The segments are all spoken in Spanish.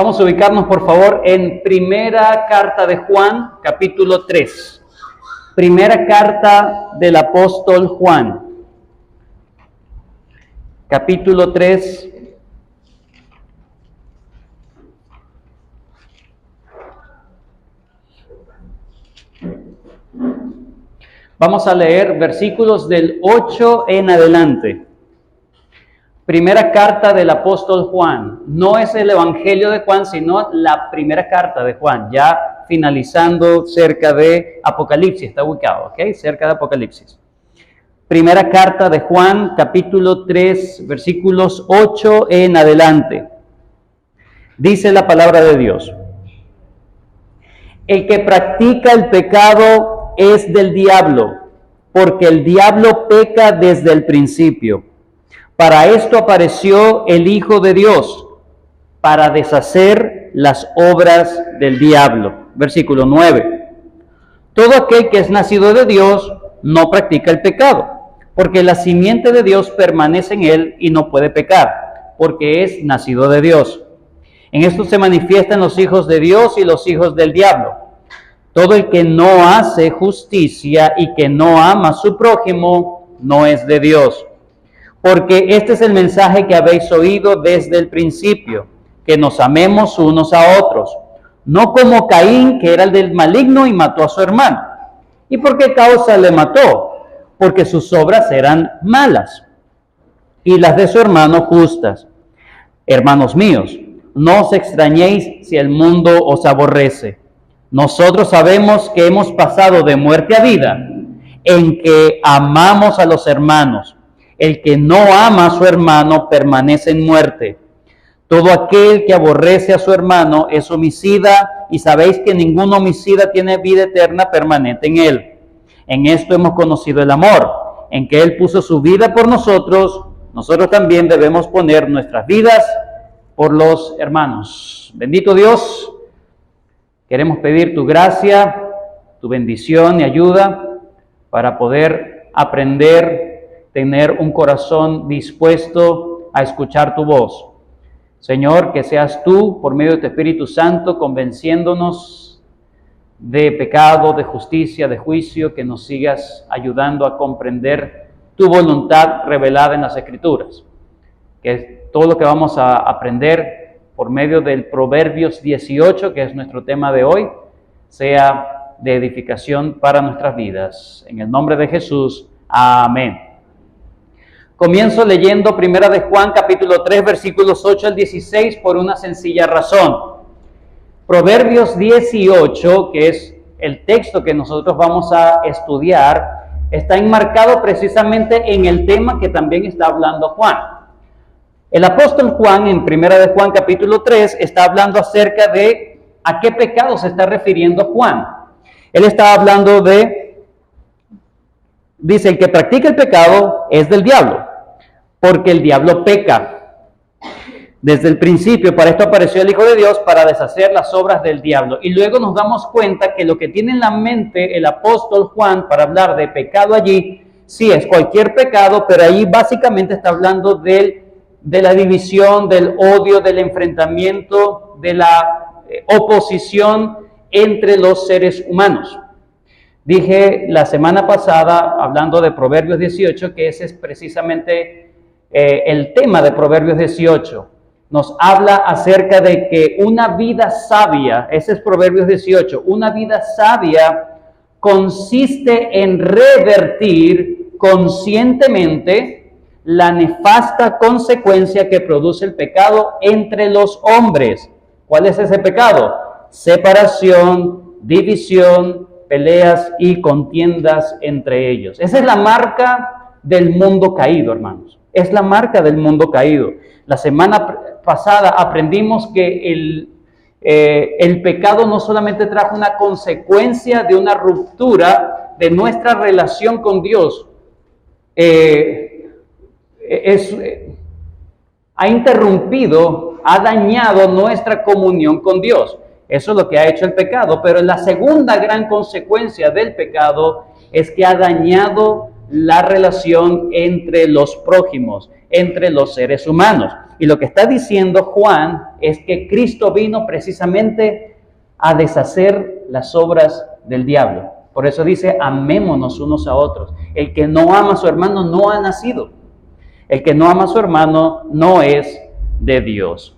Vamos a ubicarnos, por favor, en Primera Carta de Juan, capítulo 3. Primera Carta del Apóstol Juan, capítulo 3. Vamos a leer versículos del 8 en adelante. Primera carta del apóstol Juan. No es el Evangelio de Juan, sino la primera carta de Juan, ya finalizando cerca de Apocalipsis, está ubicado, ¿ok? Cerca de Apocalipsis. Primera carta de Juan, capítulo 3, versículos 8 en adelante. Dice la palabra de Dios: el que practica el pecado es del diablo, porque el diablo peca desde el principio. Para esto apareció el Hijo de Dios, para deshacer las obras del diablo. Versículo 9. Todo aquel que es nacido de Dios no practica el pecado, porque la simiente de Dios permanece en él y no puede pecar, porque es nacido de Dios. En esto se manifiestan los hijos de Dios y los hijos del diablo. Todo el que no hace justicia y que no ama a su prójimo no es de Dios. Porque este es el mensaje que habéis oído desde el principio, que nos amemos unos a otros, no como Caín, que era el del maligno y mató a su hermano. ¿Y por qué causa le mató? Porque sus obras eran malas y las de su hermano justas. Hermanos míos, no os extrañéis si el mundo os aborrece. Nosotros sabemos que hemos pasado de muerte a vida, en que amamos a los hermanos. El que no ama a su hermano permanece en muerte. Todo aquel que aborrece a su hermano es homicida, y sabéis que ningún homicida tiene vida eterna permanente en él. En esto hemos conocido el amor, en que él puso su vida por nosotros. Nosotros también debemos poner nuestras vidas por los hermanos. Bendito Dios, queremos pedir tu gracia, tu bendición y ayuda para poder aprender, tener un corazón dispuesto a escuchar tu voz. Señor, que seas tú, por medio de tu Espíritu Santo, convenciéndonos de pecado, de justicia, de juicio, que nos sigas ayudando a comprender tu voluntad revelada en las Escrituras. Que todo lo que vamos a aprender por medio del Proverbios 18, que es nuestro tema de hoy, sea de edificación para nuestras vidas. En el nombre de Jesús, amén. Comienzo leyendo Primera de Juan, capítulo 3, versículos 8 al 16, por una sencilla razón. Proverbios 18, que es el texto que nosotros vamos a estudiar, está enmarcado precisamente en el tema que también está hablando Juan. El apóstol Juan, en Primera de Juan, capítulo 3, está hablando acerca de a qué pecado se está refiriendo Juan. Él está hablando dice, el que practica el pecado es del diablo, porque el diablo peca desde el principio. Para esto apareció el Hijo de Dios, para deshacer las obras del diablo. Y luego nos damos cuenta que lo que tiene en la mente el apóstol Juan para hablar de pecado allí, sí es cualquier pecado, pero ahí básicamente está hablando de la división, del odio, del enfrentamiento, de la oposición entre los seres humanos. Dije la semana pasada, hablando de Proverbios 18, que ese es precisamente el tema de Proverbios 18. Nos habla acerca de que una vida sabia, ese es Proverbios 18, una vida sabia consiste en revertir conscientemente la nefasta consecuencia que produce el pecado entre los hombres. ¿Cuál es ese pecado? Separación, división, peleas y contiendas entre ellos. Esa es la marca del mundo caído, hermanos. Es la marca del mundo caído. La semana pasada aprendimos que el pecado no solamente trajo una consecuencia de una ruptura de nuestra relación con Dios, ha interrumpido, ha dañado nuestra comunión con Dios. Eso es lo que ha hecho el pecado, pero la segunda gran consecuencia del pecado es que ha dañado la relación entre los prójimos, entre los seres humanos. Y lo que está diciendo Juan es que Cristo vino precisamente a deshacer las obras del diablo. Por eso dice, amémonos unos a otros. El que no ama a su hermano no ha nacido. El que no ama a su hermano no es de Dios.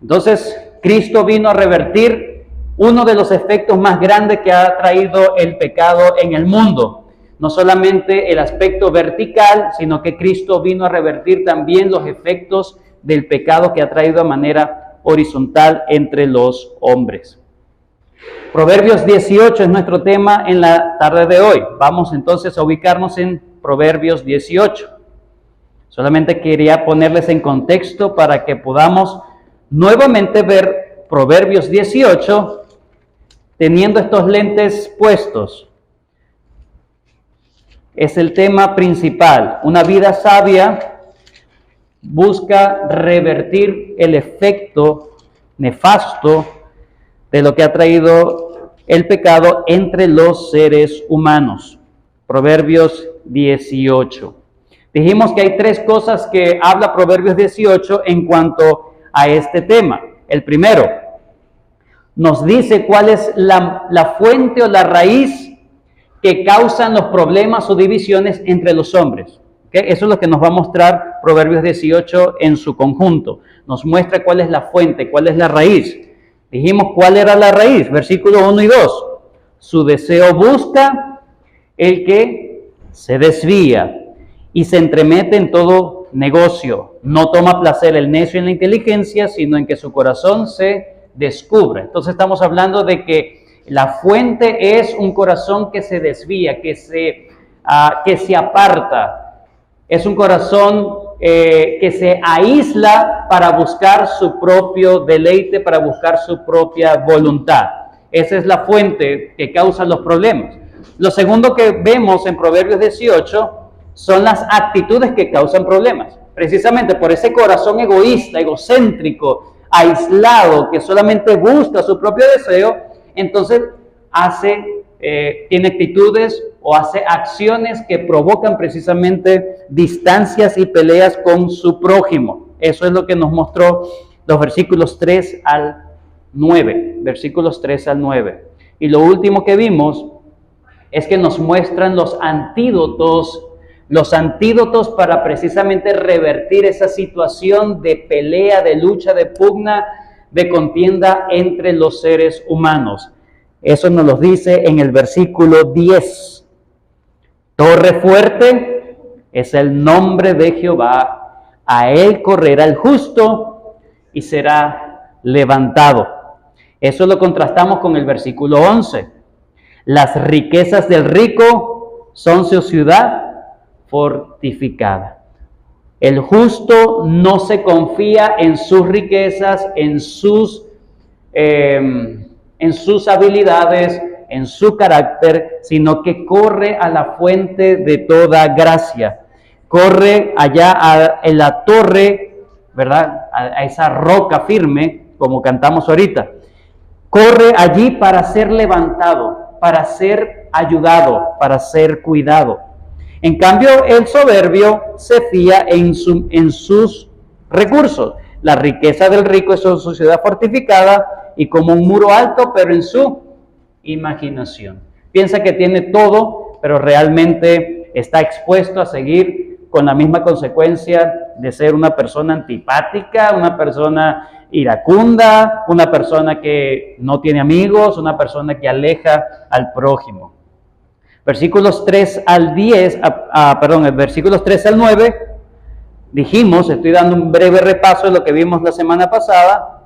Entonces, Cristo vino a revertir uno de los efectos más grandes que ha traído el pecado en el mundo. No solamente el aspecto vertical, sino que Cristo vino a revertir también los efectos del pecado que ha traído de manera horizontal entre los hombres. Proverbios 18 es nuestro tema en la tarde de hoy. Vamos entonces a ubicarnos en Proverbios 18. Solamente quería ponerles en contexto para que podamos nuevamente ver Proverbios 18 teniendo estos lentes puestos. Es el tema principal. Una vida sabia busca revertir el efecto nefasto de lo que ha traído el pecado entre los seres humanos. Proverbios 18. Dijimos que hay tres cosas que habla Proverbios 18 en cuanto a este tema. El primero, nos dice cuál es la fuente o la raíz que causan los problemas o divisiones entre los hombres. ¿Okay? Eso es lo que nos va a mostrar Proverbios 18 en su conjunto. Nos muestra cuál es la fuente, cuál es la raíz. Dijimos cuál era la raíz, versículos 1 y 2. Su deseo busca el que se desvía y se entremete en todo negocio. No toma placer el necio en la inteligencia, sino en que su corazón se descubre. Entonces estamos hablando de que la fuente es un corazón que se desvía, que se aparta. Es un corazón que se aísla para buscar su propio deleite, para buscar su propia voluntad. Esa es la fuente que causa los problemas. Lo segundo que vemos en Proverbios 18 son las actitudes que causan problemas. Precisamente por ese corazón egoísta, egocéntrico, aislado, que solamente busca su propio deseo, entonces tiene actitudes o hace acciones que provocan precisamente distancias y peleas con su prójimo. Eso es lo que nos mostró los versículos 3 al 9. Versículos 3 al 9. Y lo último que vimos es que nos muestran los antídotos para precisamente revertir esa situación de pelea, de lucha, de pugna, de contienda entre los seres humanos. Eso nos lo dice en el versículo 10. Torre fuerte es el nombre de Jehová, a él correrá el justo y será levantado. Eso lo contrastamos con el versículo 11. Las riquezas del rico son su ciudad fortificada. El justo no se confía en sus riquezas, en sus habilidades, en su carácter, sino que corre a la fuente de toda gracia. Corre allá en la torre, ¿verdad? A esa roca firme, como cantamos ahorita. Corre allí para ser levantado, para ser ayudado, para ser cuidado. En cambio, el soberbio se fía en sus recursos. La riqueza del rico es su ciudad fortificada y como un muro alto, pero en su imaginación. Piensa que tiene todo, pero realmente está expuesto a seguir con la misma consecuencia de ser una persona antipática, una persona iracunda, una persona que no tiene amigos, una persona que aleja al prójimo. Versículos 3 al 10, versículos 3 al 9, dijimos, estoy dando un breve repaso de lo que vimos la semana pasada,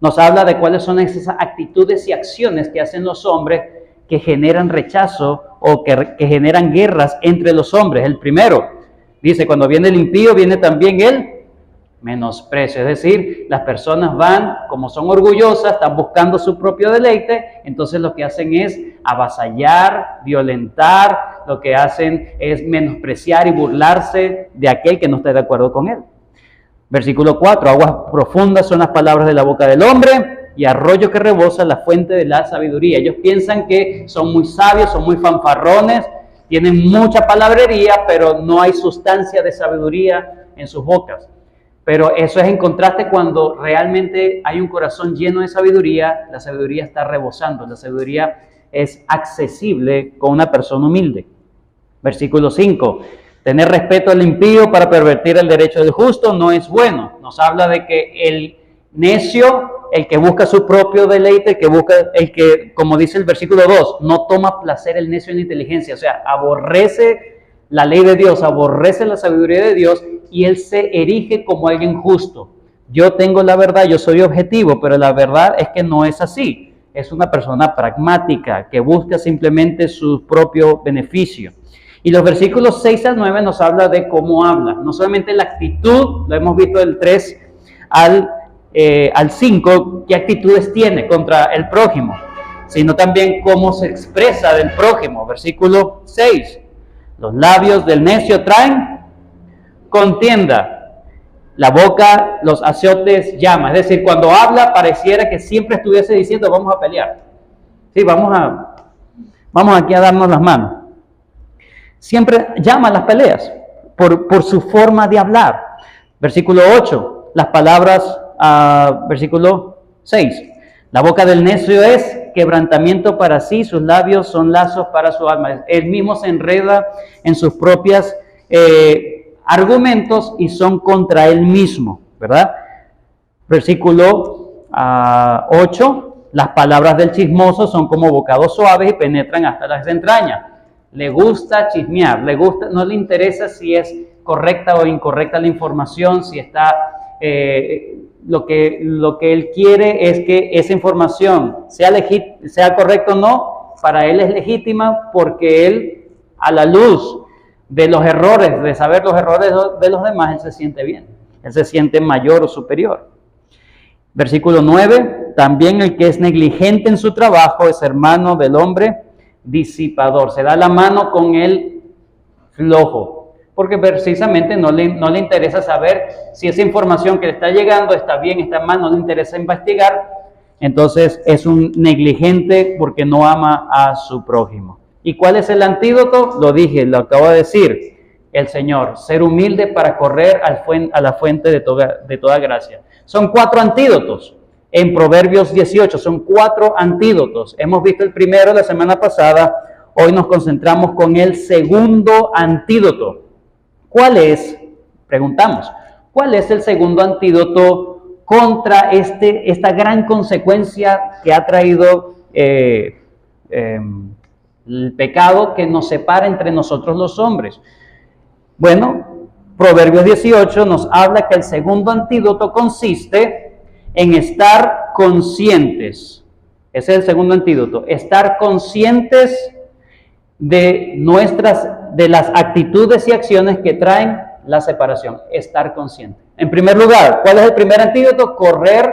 nos habla de cuáles son esas actitudes y acciones que hacen los hombres que generan rechazo o que generan guerras entre los hombres. El primero, dice, cuando viene el impío, viene también el menosprecio. Es decir, las personas van, como son orgullosas, están buscando su propio deleite, entonces lo que hacen es avasallar, violentar, lo que hacen es menospreciar y burlarse de aquel que no está de acuerdo con él. Versículo 4, aguas profundas son las palabras de la boca del hombre y arroyo que rebosa la fuente de la sabiduría. Ellos piensan que son muy sabios, son muy fanfarrones, tienen mucha palabrería, pero no hay sustancia de sabiduría en sus bocas. Pero eso es en contraste cuando realmente hay un corazón lleno de sabiduría, la sabiduría está rebosando, la sabiduría es accesible con una persona humilde. Versículo 5, tener respeto al impío para pervertir el derecho del justo no es bueno. Nos habla de que el necio, el que busca su propio deleite, el que, como dice el versículo 2, no toma placer el necio en la inteligencia, o sea, aborrece la ley de Dios, aborrece la sabiduría de Dios y él se erige como alguien justo. Yo tengo la verdad, yo soy objetivo, pero la verdad es que no es así. Es una persona pragmática que busca simplemente su propio beneficio. Y los versículos 6 al 9 nos habla de cómo habla. No solamente la actitud, lo hemos visto del 3 al 5, qué actitudes tiene contra el prójimo, sino también cómo se expresa del prójimo. Versículo 6. Los labios del necio traen contienda, la boca los azotes llama. Es decir, cuando habla pareciera que siempre estuviese diciendo vamos a pelear. Sí, vamos aquí a darnos las manos. Siempre llama a las peleas por su forma de hablar. Versículo 8, las palabras, versículo 6. La boca del necio es quebrantamiento para sí, sus labios son lazos para su alma. Él mismo se enreda en sus propias argumentos y son contra él mismo, ¿verdad? Versículo 8, las palabras del chismoso son como bocados suaves y penetran hasta las entrañas. Le gusta chismear, no le interesa si es correcta o incorrecta la información, si está... Lo que él quiere es que esa información sea correcta o no, para él es legítima porque él, a la luz de los errores, de saber los errores de los demás, él se siente bien, él se siente mayor o superior. Versículo 9, también el que es negligente en su trabajo es hermano del hombre disipador, se da la mano con el flojo. Porque precisamente no le interesa saber si esa información que le está llegando está bien, está mal, no le interesa investigar. Entonces es un negligente porque no ama a su prójimo. ¿Y cuál es el antídoto? Lo dije, lo acabo de decir el Señor. Ser humilde para correr a la fuente de toda gracia. Son 4 antídotos. En Proverbios 18 son 4 antídotos. Hemos visto el primero la semana pasada. Hoy nos concentramos con el segundo antídoto. ¿Cuál es? Preguntamos, ¿cuál es el segundo antídoto contra esta gran consecuencia que ha traído el pecado que nos separa entre nosotros los hombres? Bueno, Proverbios 18 nos habla que el segundo antídoto consiste en estar conscientes. Ese es el segundo antídoto, estar conscientes de las actitudes y acciones que traen la separación, estar consciente. En primer lugar, ¿cuál es el primer antídoto? Correr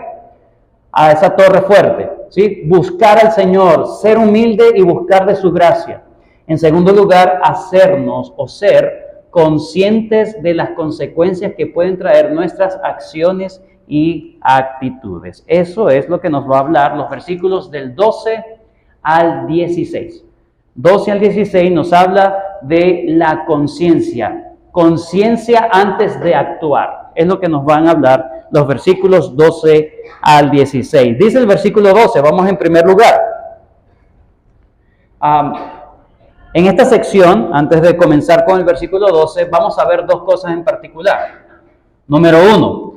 a esa torre fuerte, ¿sí? Buscar al Señor, ser humilde y buscar de su gracia. En segundo lugar, hacernos o ser conscientes de las consecuencias que pueden traer nuestras acciones y actitudes. Eso es lo que nos va a hablar los versículos del 12 al 16. 12 al 16 nos habla de la conciencia. Conciencia antes de actuar. Es lo que nos van a hablar los versículos 12 al 16. Dice el versículo 12, vamos en primer lugar. En esta sección, antes de comenzar con el versículo 12, vamos a ver 2 cosas en particular. Número 1,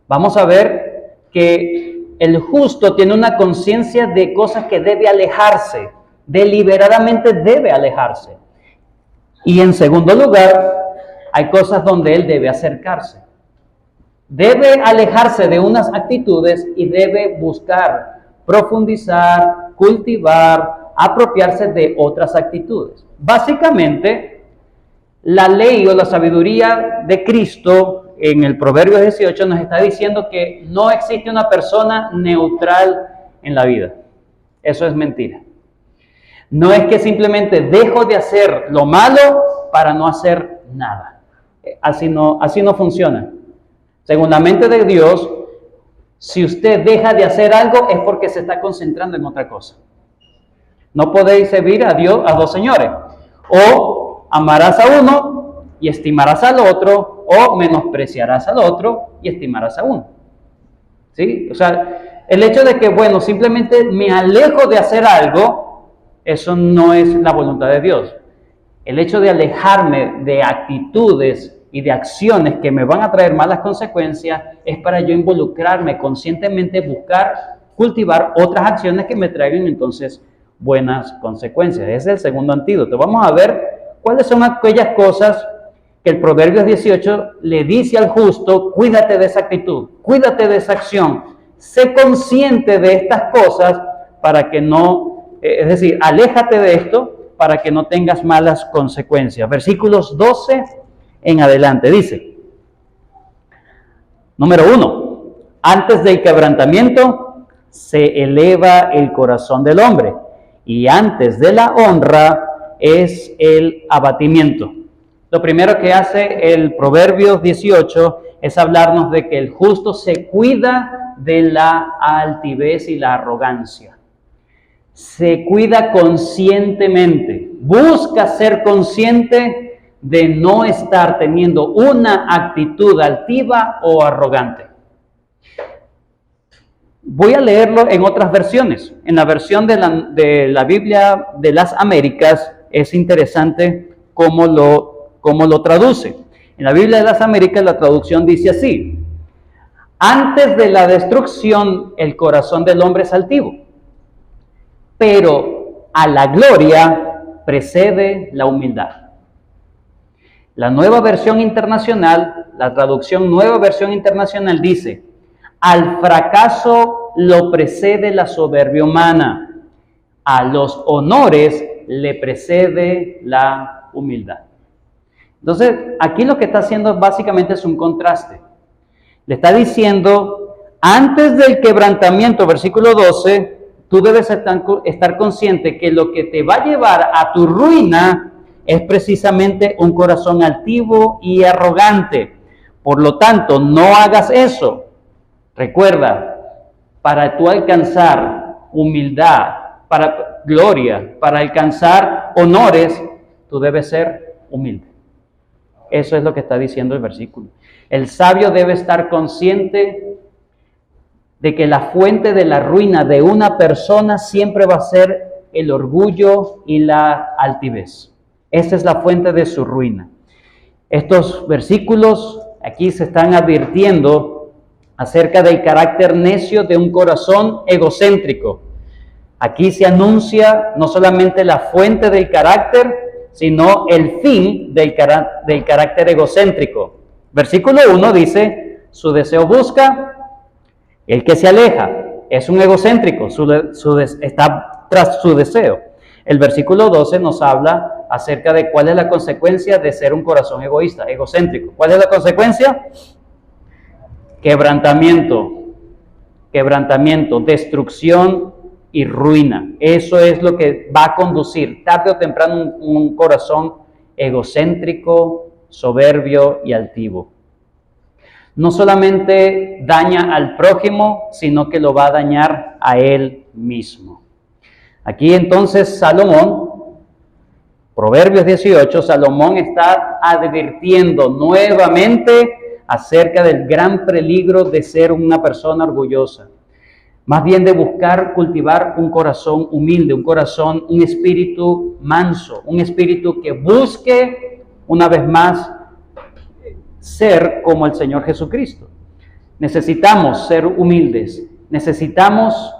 vamos a ver que el justo tiene una conciencia de cosas que debe alejarse. Deliberadamente debe alejarse. Y en segundo lugar, hay cosas donde él debe acercarse. Debe alejarse de unas actitudes y debe buscar, profundizar, cultivar, apropiarse de otras actitudes. Básicamente, la ley o la sabiduría de Cristo en el Proverbio 18 nos está diciendo que no existe una persona neutral en la vida. Eso es mentira. No es que simplemente dejo de hacer lo malo para no hacer nada. Así no funciona. Según la mente de Dios, si usted deja de hacer algo es porque se está concentrando en otra cosa. No podéis servir a Dios a 2 señores. O amarás a uno y estimarás al otro, o menospreciarás al otro y estimarás a uno. ¿Sí? O sea, el hecho de que, bueno, simplemente me alejo de hacer algo, eso no es la voluntad de Dios. El hecho de alejarme de actitudes y de acciones que me van a traer malas consecuencias es para yo involucrarme conscientemente, buscar, cultivar otras acciones que me traigan entonces buenas consecuencias. Ese es el segundo antídoto. Vamos a ver cuáles son aquellas cosas que el Proverbios 18 le dice al justo: cuídate de esa actitud, cuídate de esa acción, sé consciente de estas cosas para que no, es decir, aléjate de esto para que no tengas malas consecuencias. Versículos 12 en adelante dice, número 1, antes del quebrantamiento se eleva el corazón del hombre, y antes de la honra es el abatimiento. Lo primero que hace el Proverbios 18 es hablarnos de que el justo se cuida de la altivez y la arrogancia. Se cuida conscientemente, busca ser consciente de no estar teniendo una actitud altiva o arrogante. Voy a leerlo en otras versiones. En la versión de la Biblia de las Américas es interesante cómo lo traduce. En la Biblia de las Américas la traducción dice así: antes de la destrucción el corazón del hombre es altivo, pero a la gloria precede la humildad. La nueva versión internacional, la traducción nueva versión internacional dice: al fracaso lo precede la soberbia humana, a los honores le precede la humildad. Entonces, aquí lo que está haciendo básicamente es un contraste. Le está diciendo, antes del quebrantamiento, versículo 12, tú debes estar consciente que lo que te va a llevar a tu ruina es precisamente un corazón altivo y arrogante. Por lo tanto, no hagas eso. Recuerda, para tú alcanzar humildad, para gloria, para alcanzar honores, tú debes ser humilde. Eso es lo que está diciendo el versículo. El sabio debe estar consciente de que la fuente de la ruina de una persona siempre va a ser el orgullo y la altivez. Esa es la fuente de su ruina. Estos versículos aquí se están advirtiendo acerca del carácter necio de un corazón egocéntrico. Aquí se anuncia no solamente la fuente del carácter, sino el fin del carácter egocéntrico. Versículo 1 dice, su deseo busca, el que se aleja es un egocéntrico, está tras su deseo. El versículo 12 nos habla acerca de cuál es la consecuencia de ser un corazón egoísta, egocéntrico. ¿Cuál es la consecuencia? Quebrantamiento, destrucción y ruina. Eso es lo que va a conducir tarde o temprano un corazón egocéntrico, soberbio y altivo. No solamente daña al prójimo, sino que lo va a dañar a él mismo. Aquí entonces Salomón, Proverbios 18, Salomón está advirtiendo nuevamente acerca del gran peligro de ser una persona orgullosa. Más bien de buscar cultivar un corazón humilde, un espíritu manso, un espíritu que busque, una vez más, ser como el Señor Jesucristo. Necesitamos ser humildes, necesitamos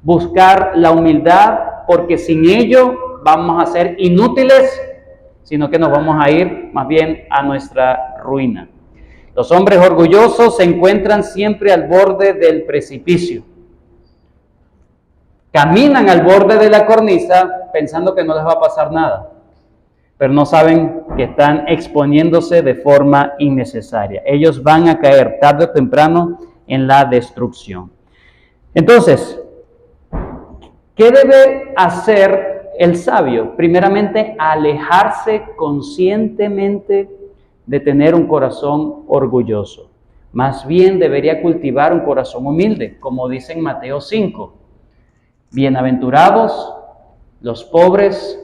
buscar la humildad, porque sin ello vamos a ser inútiles, sino que nos vamos a ir más bien a nuestra ruina. Los hombres orgullosos se encuentran siempre al borde del precipicio. Caminan al borde de la cornisa pensando que no les va a pasar nada, pero no saben que están exponiéndose de forma innecesaria. Ellos van a caer tarde o temprano en la destrucción. Entonces, ¿qué debe hacer el sabio? Primeramente, alejarse conscientemente de tener un corazón orgulloso. Más bien debería cultivar un corazón humilde, como dice en Mateo 5. Bienaventurados los pobres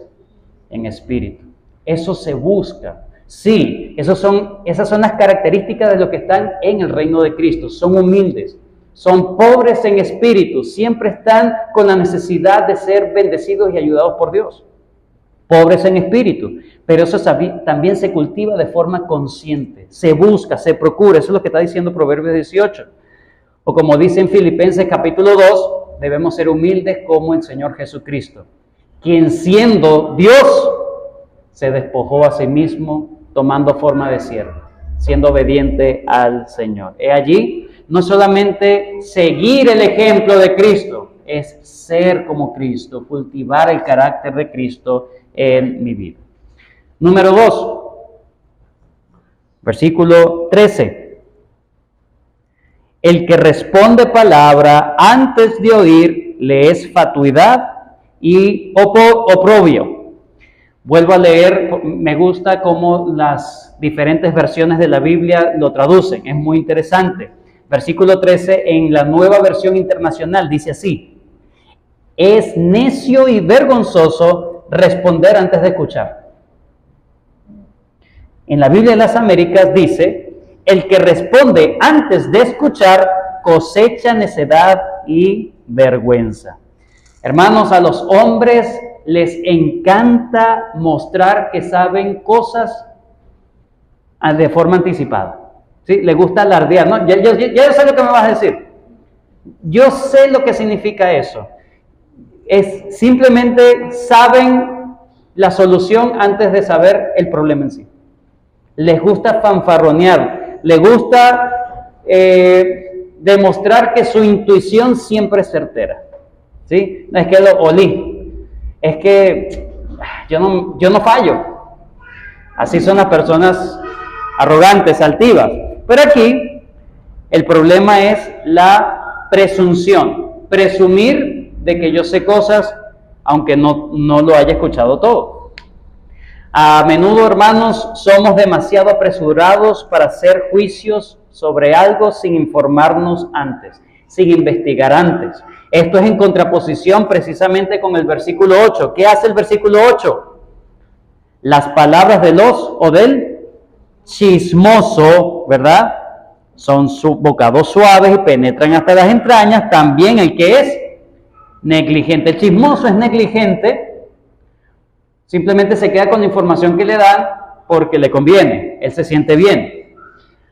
en espíritu. Eso se busca. Sí, esas son las características de los que están en el reino de Cristo. Son humildes, son pobres en espíritu, siempre están con la necesidad de ser bendecidos y ayudados por Dios. Pobres en espíritu, pero eso también se cultiva de forma consciente, se busca, se procura. Eso es lo que está diciendo Proverbios 18. O como dice en Filipenses capítulo 2, debemos ser humildes como el Señor Jesucristo, quien siendo Dios se despojó a sí mismo tomando forma de siervo, siendo obediente al Señor. He allí no solamente seguir el ejemplo de Cristo, es ser como Cristo, cultivar el carácter de Cristo en mi vida. Número 2, versículo 13. El que responde palabra antes de oír le es fatuidad y oprobio. Vuelvo a leer, me gusta cómo las diferentes versiones de la Biblia lo traducen, es muy interesante. Versículo 13 en la Nueva Versión Internacional dice así: es necio y vergonzoso responder antes de escuchar. En la Biblia de las Américas dice: el que responde antes de escuchar cosecha necedad y vergüenza. Hermanos, a los hombres les encanta mostrar que saben cosas de forma anticipada. ¿Sí? Les gusta alardear, ¿no? Ya yo sé lo que me vas a decir. Yo sé lo que significa eso. Es simplemente saben la solución antes de saber el problema en sí. Les gusta fanfarronear, les gusta demostrar que su intuición siempre es certera. ¿Sí? No es que lo olí, es que yo no fallo. Así son las personas arrogantes, altivas. Pero aquí el problema es la presunción, presumir de que yo sé cosas aunque no lo haya escuchado todo. A menudo, hermanos, somos demasiado apresurados para hacer juicios sobre algo sin informarnos antes, sin investigar antes. Esto es en contraposición precisamente con el versículo 8. ¿Qué hace el versículo 8? Las palabras de los o del chismoso, ¿verdad? Son bocados suaves y penetran hasta las entrañas. También el que es negligente. El chismoso es negligente. Simplemente se queda con la información que le dan porque le conviene. Él se siente bien.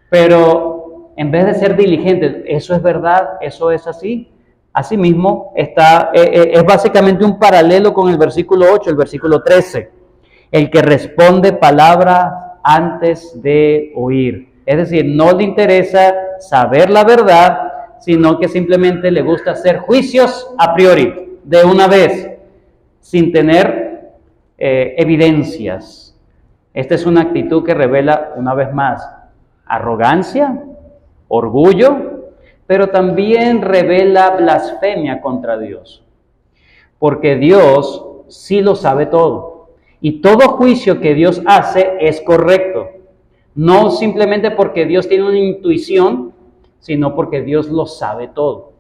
Pero en vez de ser diligente, ¿eso es verdad? ¿Eso es así? Asimismo, es básicamente un paralelo con el versículo 8, el versículo 13. El que responde palabra antes de oír. Es decir, no le interesa saber la verdad, sino que simplemente le gusta hacer juicios a priori, de una vez, sin tener evidencias. Esta es una actitud que revela, una vez más, arrogancia, orgullo, pero también revela blasfemia contra Dios. Porque Dios sí lo sabe todo. Y todo juicio que Dios hace es correcto. No simplemente porque Dios tiene una intuición, sino porque Dios lo sabe todo.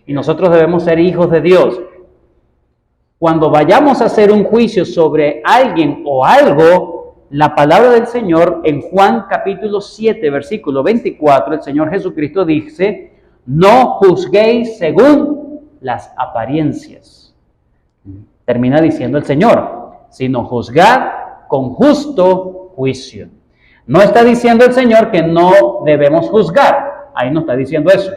Y nosotros debemos ser hijos de Dios. Cuando vayamos a hacer un juicio sobre alguien o algo, la palabra del Señor en Juan capítulo 7, versículo 24, el Señor Jesucristo dice: no juzguéis según las apariencias. Termina diciendo el Señor, sino juzgar con justo juicio. No está diciendo el Señor que no debemos juzgar. Ahí no está diciendo eso.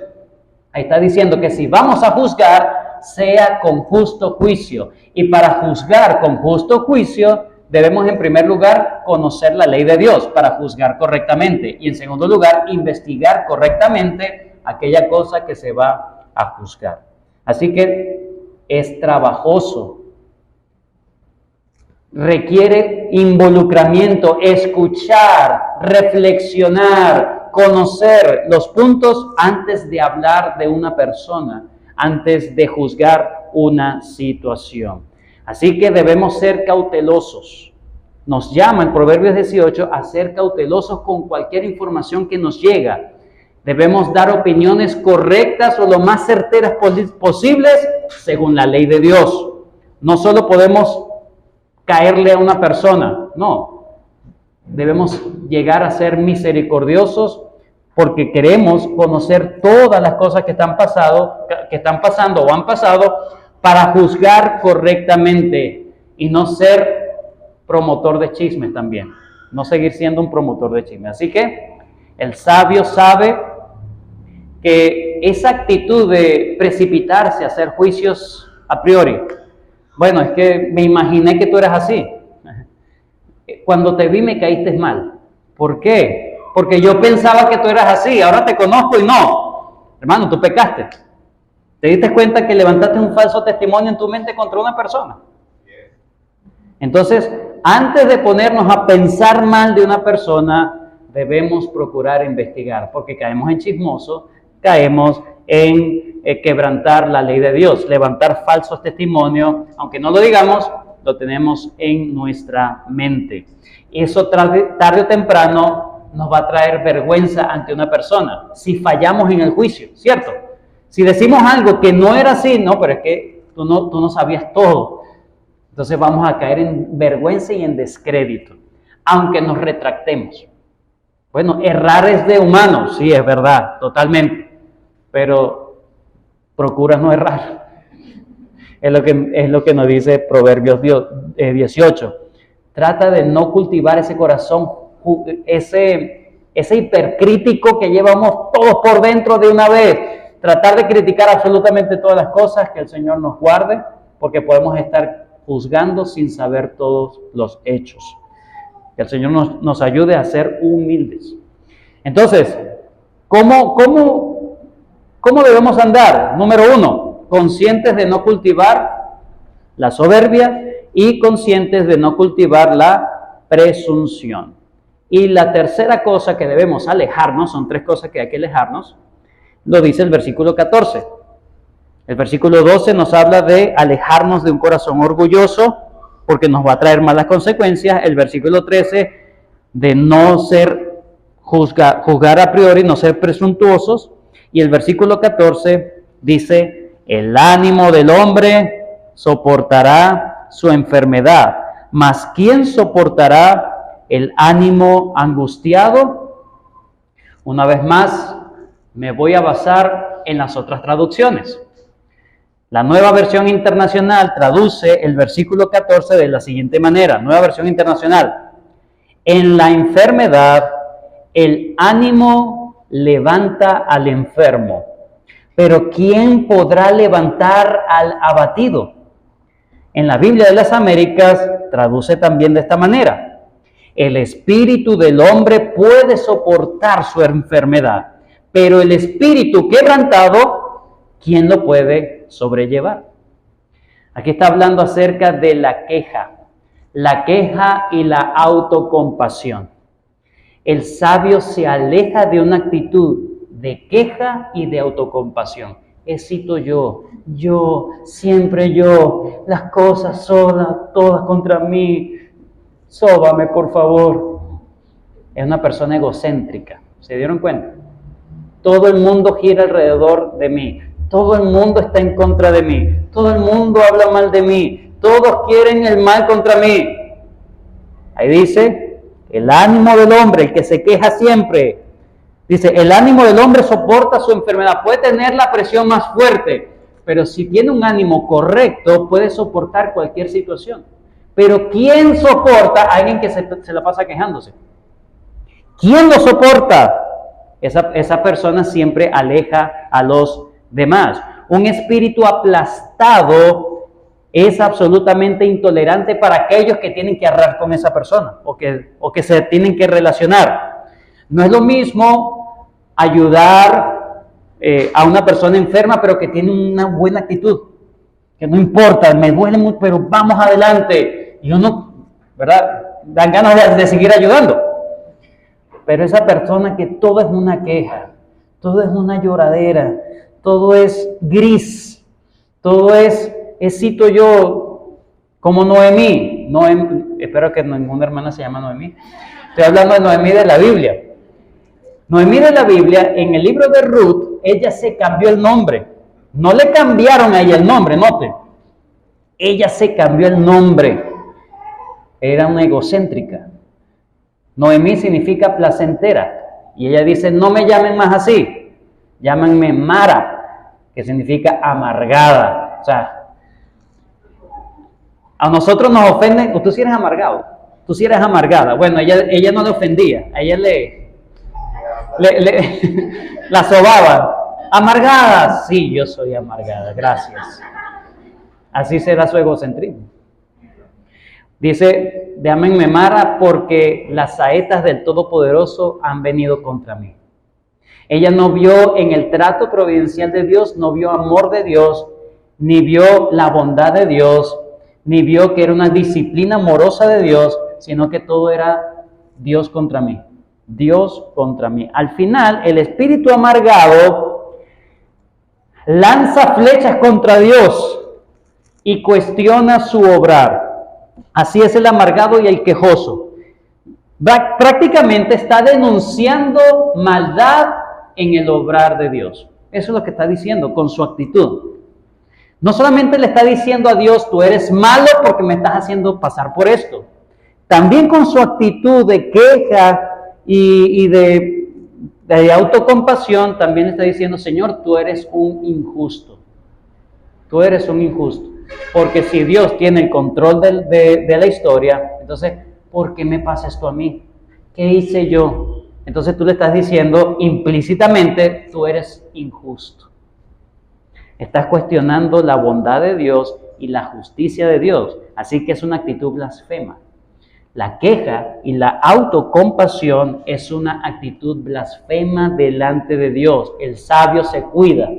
Ahí está diciendo que si vamos a juzgar, sea con justo juicio. Y para juzgar con justo juicio, debemos en primer lugar conocer la ley de Dios para juzgar correctamente. Y en segundo lugar, investigar correctamente aquella cosa que se va a juzgar. Así que es trabajoso. Requiere involucramiento, escuchar, reflexionar, conocer los puntos antes de hablar de una persona, antes de juzgar una situación. Así que debemos ser cautelosos. Nos llama el Proverbios 18 a ser cautelosos con cualquier información que nos llega. Debemos dar opiniones correctas o lo más certeras posibles según la ley de Dios. No solo podemos caerle a una persona, no. Debemos llegar a ser misericordiosos porque queremos conocer todas las cosas que están pasando o han pasado para juzgar correctamente y no ser promotor de chismes también, no seguir siendo un promotor de chismes. Así que el sabio sabe que esa actitud de precipitarse a hacer juicios a priori, bueno, es que me imaginé que tú eras así. Cuando te vi me caíste mal. ¿Por qué? Porque yo pensaba que tú eras así, ahora te conozco y no. Hermano, tú pecaste. ¿Te diste cuenta que levantaste un falso testimonio en tu mente contra una persona? Entonces, antes de ponernos a pensar mal de una persona, debemos procurar investigar, porque caemos en chismoso, caemos en quebrantar la ley de Dios, levantar falsos testimonios, aunque no lo digamos, lo tenemos en nuestra mente. Y eso tarde o temprano nos va a traer vergüenza ante una persona, si fallamos en el juicio, ¿cierto? Si decimos algo que no era así, no, pero es que tú no sabías todo. Entonces vamos a caer en vergüenza y en descrédito, aunque nos retractemos. Bueno, errar es de humanos, sí, es verdad, totalmente, pero procura no errar. Es lo que nos dice Proverbios 18. Trata de no cultivar ese corazón, ese hipercrítico que llevamos todos por dentro de una vez. Tratar de criticar absolutamente todas las cosas, que el Señor nos guarde, porque podemos estar juzgando sin saber todos los hechos. Que el Señor nos ayude a ser humildes. Entonces, ¿cómo debemos andar? Número 1, conscientes de no cultivar la soberbia y conscientes de no cultivar la presunción. Y la tercera cosa que debemos alejarnos, son 3 cosas que hay que alejarnos, lo dice el versículo 14. El versículo 12 nos habla de alejarnos de un corazón orgulloso, porque nos va a traer malas consecuencias. El versículo 13, de no ser juzgar a priori, no ser presuntuosos. Y el versículo 14 dice, el ánimo del hombre soportará su enfermedad, mas ¿quién soportará el ánimo angustiado? Una vez más, me voy a basar en las otras traducciones. La Nueva Versión Internacional traduce el versículo 14 de la siguiente manera. Nueva Versión Internacional. En la enfermedad, el ánimo levanta al enfermo, pero ¿quién podrá levantar al abatido? En la Biblia de las Américas traduce también de esta manera. El espíritu del hombre puede soportar su enfermedad, pero el espíritu quebrantado, ¿quién lo puede sobrellevar? Aquí está hablando acerca de la queja y la autocompasión. El sabio se aleja de una actitud de queja y de autocompasión. Cito yo, siempre yo, las cosas todas contra mí, sóbame por favor. Es una persona egocéntrica, ¿se dieron cuenta? Todo el mundo gira alrededor de mí, todo el mundo está en contra de mí, todo el mundo habla mal de mí, todos quieren el mal contra mí. Ahí dice, el ánimo del hombre, el que se queja siempre, dice, el ánimo del hombre soporta su enfermedad, puede tener la presión más fuerte, pero si tiene un ánimo correcto, puede soportar cualquier situación. Pero ¿quién soporta a alguien que se la pasa quejándose? ¿Quién lo soporta? Esa persona siempre aleja a los demás. Un espíritu aplastado es absolutamente intolerante para aquellos que tienen que hablar con esa persona o que se tienen que relacionar. No es lo mismo ayudar a una persona enferma, pero que tiene una buena actitud, que no importa, me duele mucho, pero vamos adelante. Y uno, ¿verdad? Dan ganas de seguir ayudando. Pero esa persona que todo es una queja, todo es una lloradera, todo es gris, todo cito yo, como Noemí. Espero que ninguna hermana se llama Noemí. Estoy hablando de Noemí de la Biblia. Noemí de la Biblia, en el libro de Ruth, ella se cambió el nombre. No le cambiaron a ella el nombre, note. Ella se cambió el nombre. Era una egocéntrica. Noemí significa placentera. Y ella dice, no me llamen más así, llámenme Mara, que significa amargada. O sea, a nosotros nos ofenden, tú sí eres amargado, tú sí eres amargada. Bueno, ella no le ofendía, a ella la sobaba. Amargada, sí, yo soy amargada, gracias. Así será su egocentrismo. Dice, llámenme Mara porque las saetas del Todopoderoso han venido contra mí. Ella no vio en el trato providencial de Dios, no vio amor de Dios, ni vio la bondad de Dios, ni vio que era una disciplina amorosa de Dios, sino que todo era Dios contra mí. Dios contra mí. Al final, el espíritu amargado lanza flechas contra Dios y cuestiona su obrar. Así es el amargado y el quejoso. Prácticamente está denunciando maldad en el obrar de Dios. Eso es lo que está diciendo con su actitud. No solamente le está diciendo a Dios, tú eres malo porque me estás haciendo pasar por esto. También con su actitud de queja y de autocompasión, también está diciendo, Señor, tú eres un injusto. Tú eres un injusto. Porque si Dios tiene el control de la historia, entonces, ¿por qué me pasa esto a mí? ¿Qué hice yo? Entonces tú le estás diciendo implícitamente, tú eres injusto. Estás cuestionando la bondad de Dios y la justicia de Dios. Así que es una actitud blasfema. La queja y la autocompasión es una actitud blasfema delante de Dios. El sabio se cuida.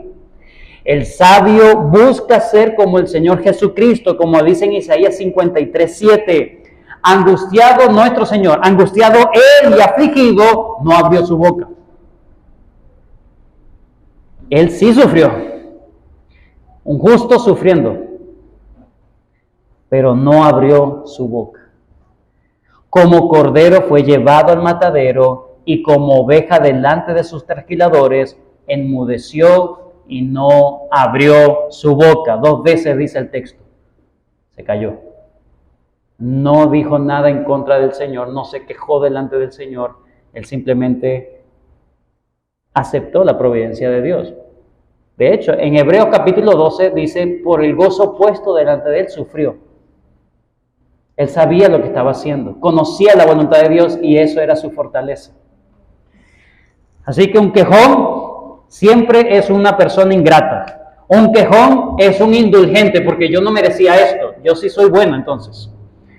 El sabio busca ser como el Señor Jesucristo, como dice en Isaías 53:7. Angustiado nuestro Señor, angustiado Él y afligido, no abrió su boca. Él sí sufrió. Un justo sufriendo, pero no abrió su boca. Como cordero fue llevado al matadero y como oveja delante de sus trasquiladores, enmudeció y no abrió su boca. 2 veces dice el texto. Se cayó. No dijo nada en contra del Señor, no se quejó delante del Señor. Él simplemente aceptó la providencia de Dios. De hecho, en Hebreos capítulo 12 dice, por el gozo puesto delante de él sufrió. Él sabía lo que estaba haciendo, conocía la voluntad de Dios y eso era su fortaleza. Así que un quejón siempre es una persona ingrata. Un quejón es un indulgente porque yo no merecía esto, yo sí soy bueno entonces.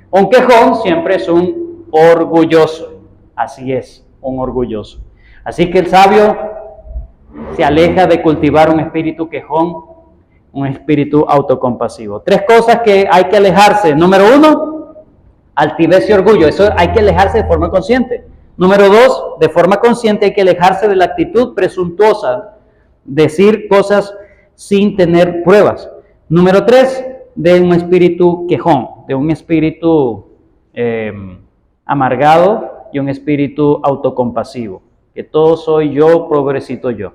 Un quejón siempre es un orgulloso, así es, un orgulloso. Así que el sabio se aleja de cultivar un espíritu quejón, un espíritu autocompasivo. 3 cosas que hay que alejarse. Número 1, altivez y orgullo. Eso hay que alejarse de forma consciente. Número 2, de forma consciente hay que alejarse de la actitud presuntuosa, decir cosas sin tener pruebas. Número 3, de un espíritu quejón, de un espíritu amargado y un espíritu autocompasivo. Que todo soy yo, pobrecito yo.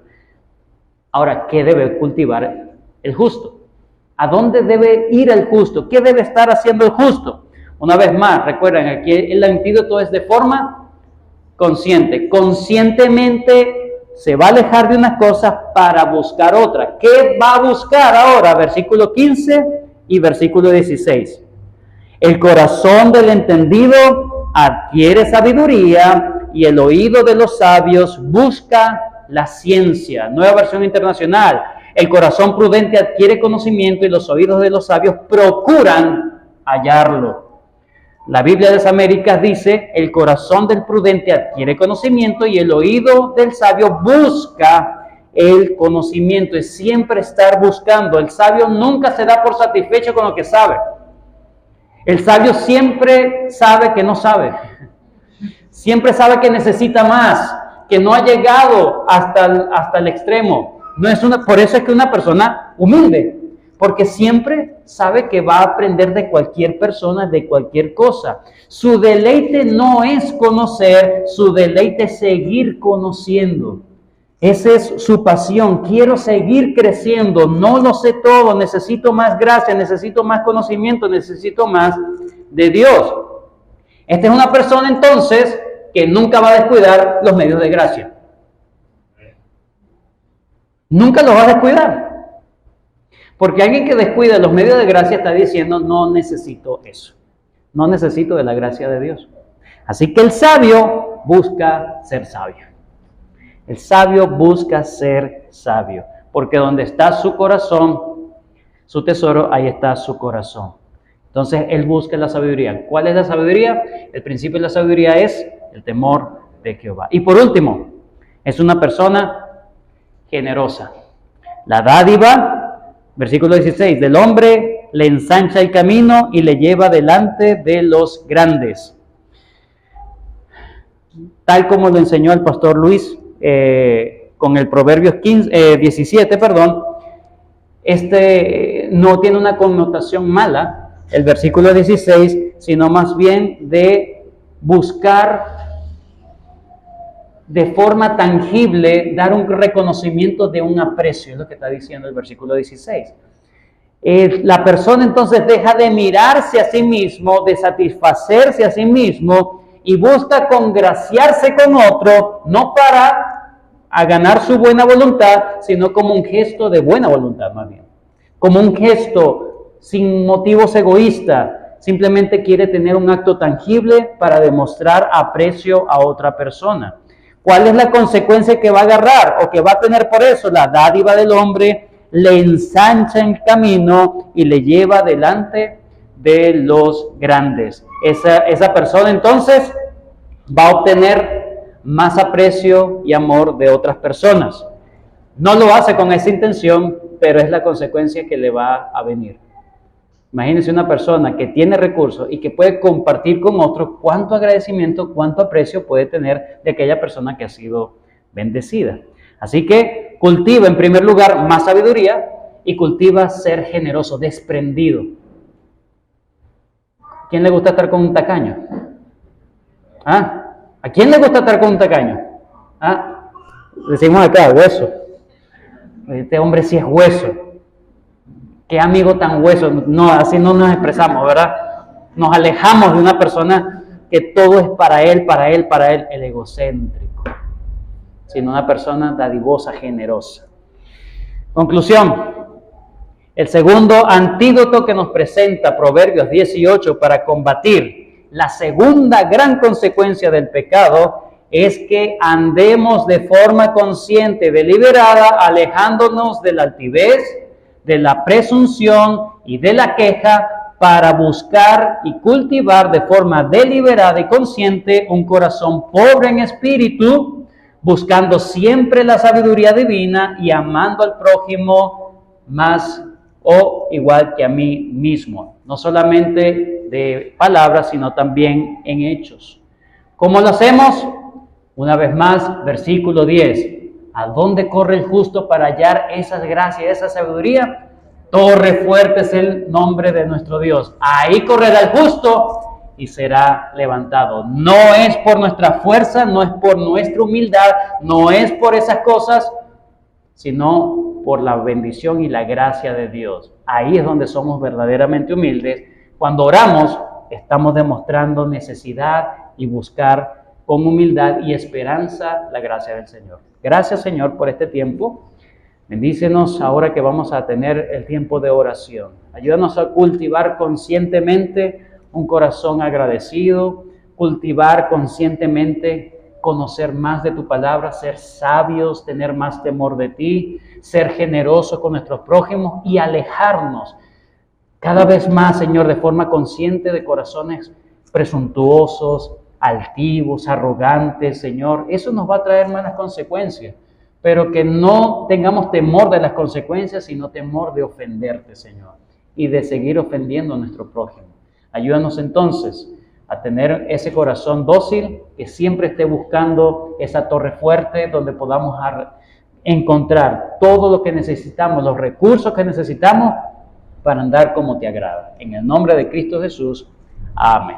Ahora, ¿qué debe cultivar el justo? ¿A dónde debe ir el justo? ¿Qué debe estar haciendo el justo? Una vez más, recuerden, aquí el antídoto es de forma consciente. Conscientemente se va a alejar de unas cosas para buscar otras. ¿Qué va a buscar ahora? Versículo 15 y versículo 16. El corazón del entendido adquiere sabiduría y el oído de los sabios busca la ciencia. Nueva versión internacional. El corazón prudente adquiere conocimiento y los oídos de los sabios procuran hallarlo. La Biblia de las Américas dice, el corazón del prudente adquiere conocimiento y el oído del sabio busca el conocimiento. Es siempre estar buscando. El sabio nunca se da por satisfecho con lo que sabe. El sabio siempre sabe que no sabe. Siempre sabe que necesita más, que no ha llegado hasta el extremo. Por eso es que una persona humilde, porque siempre sabe que va a aprender de cualquier persona, de cualquier cosa. Su deleite no es conocer, su deleite es seguir conociendo. Esa es su pasión. Quiero seguir creciendo, no lo sé todo, necesito más gracia, necesito más conocimiento, necesito más de Dios. Esta es una persona entonces que nunca va a descuidar los medios de gracia. Nunca los va a descuidar. Porque alguien que descuida los medios de gracia está diciendo, no necesito eso. No necesito de la gracia de Dios. Así que el sabio busca ser sabio. El sabio busca ser sabio. Porque donde está su corazón, su tesoro, ahí está su corazón. Entonces él busca la sabiduría. ¿Cuál es la sabiduría? El principio de la sabiduría es el temor de Jehová. Y por último, es una persona generosa. La dádiva, versículo 16, del hombre le ensancha el camino y le lleva delante de los grandes. Tal como lo enseñó el pastor Luis con el Proverbios 17, no tiene una connotación mala, el versículo 16, sino más bien de buscar de forma tangible, dar un reconocimiento de un aprecio, es lo que está diciendo el versículo 16. La persona entonces deja de mirarse a sí mismo, de satisfacerse a sí mismo y busca congraciarse con otro, no para ganar su buena voluntad, sino como un gesto de buena voluntad más bien. Como un gesto sin motivos egoístas, simplemente quiere tener un acto tangible para demostrar aprecio a otra persona. ¿Cuál es la consecuencia que va a agarrar o que va a tener por eso? La dádiva del hombre le ensancha el camino y le lleva delante de los grandes. Esa persona entonces va a obtener más aprecio y amor de otras personas. No lo hace con esa intención, pero es la consecuencia que le va a venir. Imagínense una persona que tiene recursos y que puede compartir con otros, cuánto agradecimiento, cuánto aprecio puede tener de aquella persona que ha sido bendecida. Así que cultiva en primer lugar más sabiduría y cultiva ser generoso, desprendido. ¿Quién le gusta estar con un tacaño? ¿A quién le gusta estar con un tacaño? Decimos acá, hueso. Este hombre sí es hueso. Qué amigo tan hueso. No, así no nos expresamos, ¿verdad? Nos alejamos de una persona que todo es para él, el egocéntrico. Sino una persona dadivosa, generosa. Conclusión. El segundo antídoto que nos presenta Proverbios 18 para combatir la segunda gran consecuencia del pecado es que andemos de forma consciente, deliberada, alejándonos de la altivez, de la presunción y de la queja para buscar y cultivar de forma deliberada y consciente un corazón pobre en espíritu, buscando siempre la sabiduría divina y amando al prójimo más o igual que a mí mismo, no solamente de palabras, sino también en hechos. ¿Cómo lo hacemos? Una vez más, versículo 10. ¿A dónde corre el justo para hallar esas gracias, esa sabiduría? Torre fuerte es el nombre de nuestro Dios. Ahí correrá el justo y será levantado. No es por nuestra fuerza, no es por nuestra humildad, no es por esas cosas, sino por la bendición y la gracia de Dios. Ahí es donde somos verdaderamente humildes. Cuando oramos, estamos demostrando necesidad y buscar con humildad y esperanza la gracia del Señor. Gracias, Señor, por este tiempo. Bendícenos ahora que vamos a tener el tiempo de oración. Ayúdanos a cultivar conscientemente un corazón agradecido, cultivar conscientemente, conocer más de tu palabra, ser sabios, tener más temor de ti, ser generosos con nuestros prójimos y alejarnos cada vez más, Señor, de forma consciente de corazones presuntuosos, altivos, arrogantes, Señor. Eso nos va a traer malas consecuencias, pero que no tengamos temor de las consecuencias, sino temor de ofenderte, Señor, y de seguir ofendiendo a nuestro prójimo. Ayúdanos entonces a tener ese corazón dócil que siempre esté buscando esa torre fuerte donde podamos encontrar todo lo que necesitamos, los recursos que necesitamos para andar como te agrada. En el nombre de Cristo Jesús. Amén.